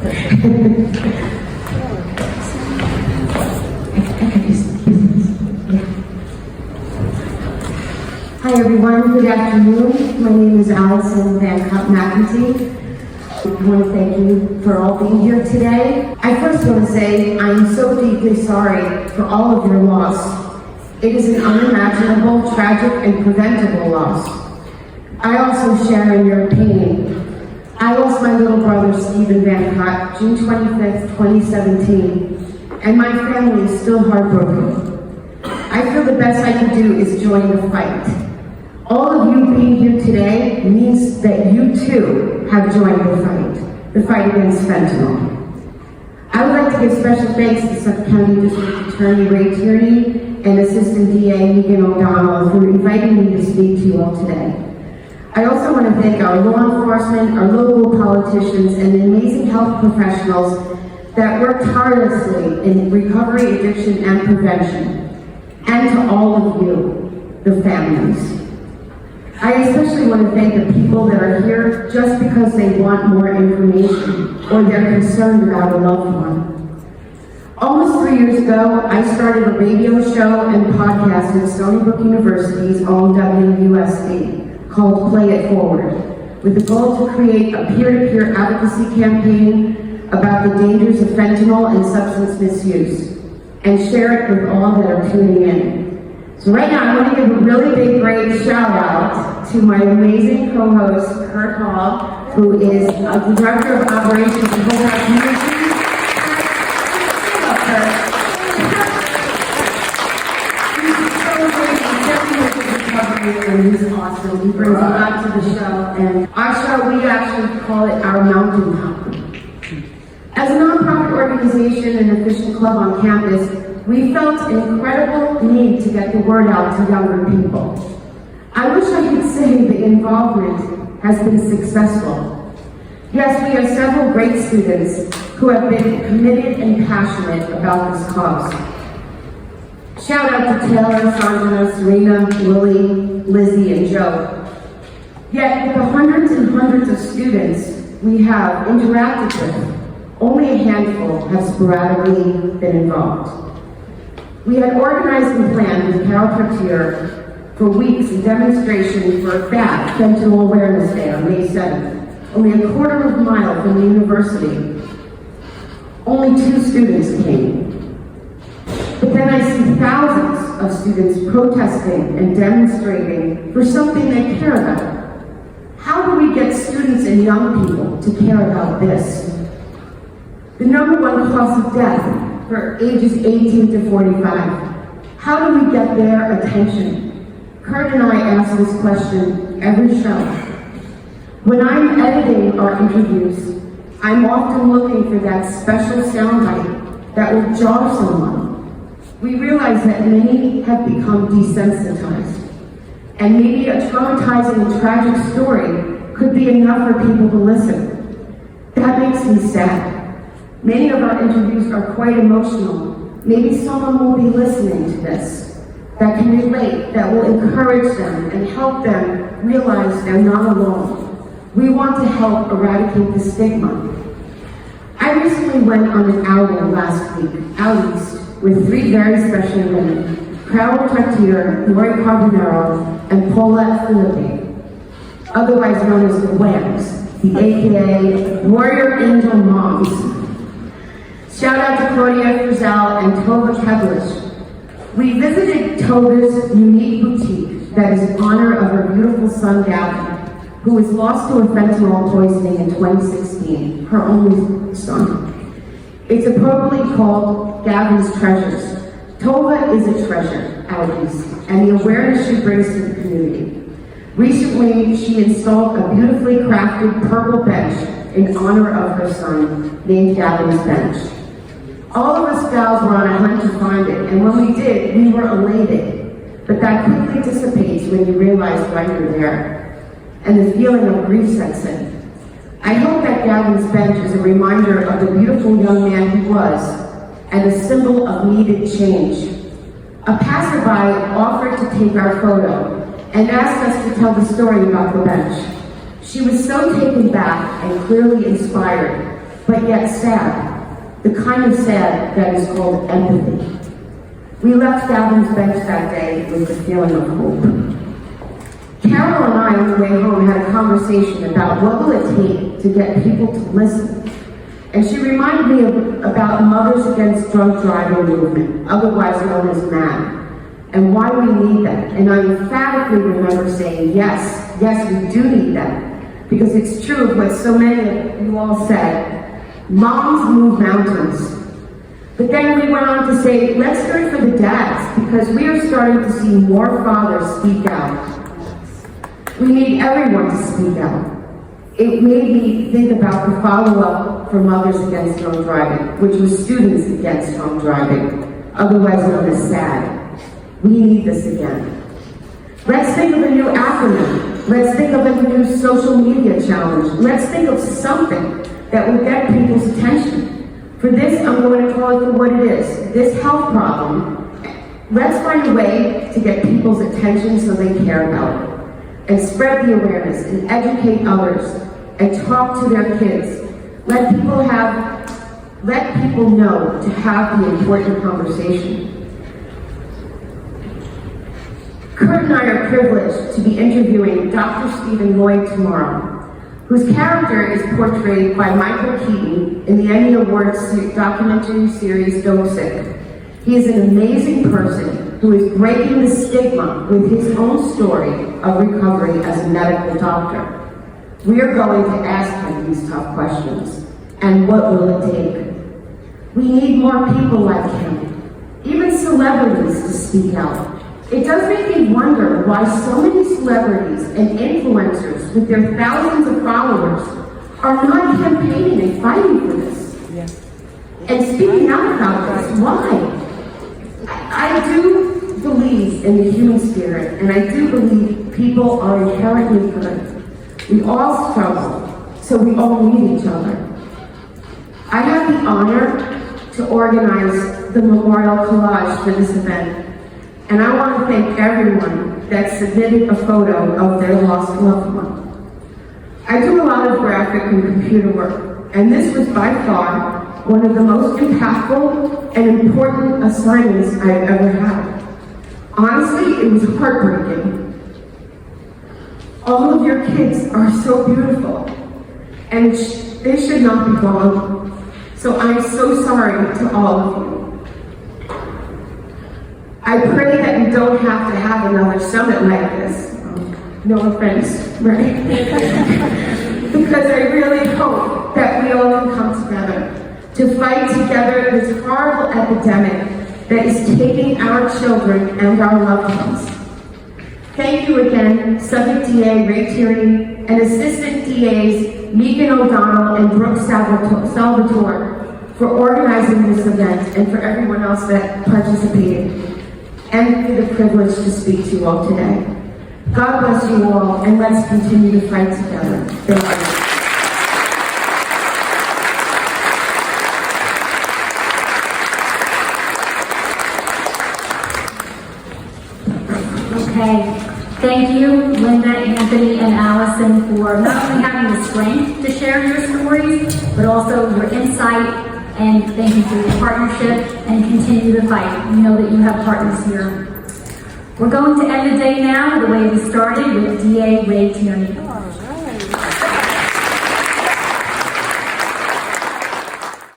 Hi everyone, good afternoon. My name is Allison and Cott McEntee. I want to thank you for all being here today. I first want to say I am so deeply sorry for all of your loss. It is an unimaginable, tragic, and preventable loss. I also share in your pain. I lost my little brother, Stephen Van Cott, June 25th, 2017, and my family is still heartbroken. I feel the best I can do is join the fight. All of you being here today means that you too have joined the fight against fentanyl. I would like to give special thanks to Suffolk County District Attorney Tierney and Assistant DA Megan O'Donnell for inviting me to speak to you all today. I also want to thank our law enforcement, our local politicians, and the amazing health professionals that work tirelessly in recovery, addiction, and prevention. And to all of you, the families. I especially want to thank the people that are here just because they want more information or they're concerned about a loved one. Almost 3 years ago, I started a radio show and podcast at Stony Brook University's own WUSD called Play It Forward, with the goal to create a peer-to-peer advocacy campaign about the dangers of fentanyl and substance misuse, and share it with all that are tuning in. So right now, I want to give a really big, great shout out to my amazing co-host, Kurt Hall, who is the Director of Operations at Suffolk Community. And he's awesome. He brings a lot to the show. And our show, we actually call it our mountaintop. As a nonprofit organization and a fishing club on campus, we felt an incredible need to get the word out to younger people. I wish I could say the involvement has been successful. Yes, we have several great students who have been committed and passionate about this cause. Shout out to Taylor, Sandra, Serena, Lily, Lizzie, and Joe. Yet, with the hundreds and hundreds of students we have interacted with, only a handful have sporadically been involved. We had organized and planned with Carol Cartier for weeks a demonstration for a FAD, Fentanyl Awareness Day, on May 7th, only a quarter of a mile from the university. Only 2 students came. But then I see thousands of students protesting and demonstrating for something they care about. How do we get students and young people to care about this? The #1 cause of death for ages 18 to 45. How do we get their attention? Kurt and I ask this question every show. When I'm editing our interviews, I'm often looking for that special soundbite that will jar someone. We realize that many have become desensitized, and maybe a traumatizing and tragic story could be enough for people to listen. That makes me sad. Many of our interviews are quite emotional. Maybe someone will be listening to this that can relate, that will encourage them and help them realize they're not alone. We want to help eradicate the stigma. I recently went on an outing last week, out east, with 3 very special women, Carol Cartier, Lori Carbonaro, and Paulette Philippi, otherwise known as the Whams, the AKA Warrior Angel Moms. Shout out to Claudia Frizzell and Tova Kevlish. We visited Tova's unique boutique that is in honor of her beautiful son, Gavin, who was lost to a fentanyl poisoning in 2016, her only son. It's appropriately called Gavin's Treasures. Tova is a treasure out east, and the awareness she brings to the community. Recently, she installed a beautifully crafted purple bench in honor of her son, named Gavin's Bench. All of us gals were on a hunt to find it, and when we did, we were elated. But that quickly dissipates when you realize why you're there, and the feeling of grief sets in. I hope that Gavin's Bench is a reminder of the beautiful young man he was, and a symbol of needed change. A passerby offered to take our photo, and asked us to tell the story about the bench. She was so taken back and clearly inspired. but yet sad. The kind of sad that is called empathy. We left Gavin's bench that day with a feeling of hope. Carol and I, on the way home, had a conversation about what will it take to get people to listen. And she reminded me about Mothers Against Drunk Driving movement, otherwise known as MAD, and why we need that. And I emphatically remember saying, yes, we do need that. Because it's true of what so many of you all said, moms move mountains. But then we went on to say, let's hear it for the dads, because we are starting to see more fathers speak out. We need everyone to speak out. It made me think about the follow-up for Mothers Against Drunk Driving, which was Students Against Drunk Driving, otherwise known as SAD. We need this again. Let's think of a new acronym. Let's think of a new social media challenge. Let's think of something that will get people's attention. For this, I'm going to call it for what it is, this health problem. Let's find a way to get people's attention so they care about it. And spread the awareness and educate others and talk to their kids. Let people know to have the important conversation. Kurt and I are privileged to be interviewing Dr. Stephen Lloyd tomorrow, whose character is portrayed by Michael Keaton in the Emmy Awards documentary series Don't Sick. He is an amazing person who is breaking the stigma with his own story of recovery as a medical doctor. We are going to ask him these tough questions. And what will it take? We need more people like him, even celebrities, to speak out. It does make me wonder why so many celebrities and influencers with their thousands of followers are not campaigning and fighting for this. And speaking out about this. Why? I do believe in the human spirit, and I do believe people are inherently good. We all struggle, so we all need each other. I have the honor to organize the memorial collage for this event, and I want to thank everyone that submitted a photo of their lost loved one. I do a lot of graphic and computer work, and this was by far one of the most impactful and important assignments I've ever had. Honestly, it was heartbreaking. All of your kids are so beautiful, and they should not be gone. So I'm so sorry to all of you. I pray that we don't have to have another summit like this. No offense, right? Because I really hope that we all can come together to fight together this horrible epidemic that is taking our children and our loved ones. Thank you again, Suffolk DA Ray Tierney, and Assistant DAs Megan O'Donnell and Brooke Salvatore for organizing this event, and for everyone else that participated, and for the privilege to speak to you all today. God bless you all, and let's continue to fight together. Thank you. Okay, thank you, Linda, Anthony, and Allison, for not only having the strength to share your stories, but also your insight, and thank you for your partnership, and continue to fight. We know that you have partners here. We're going to end the day now the way we started, with DA Ray Tierney.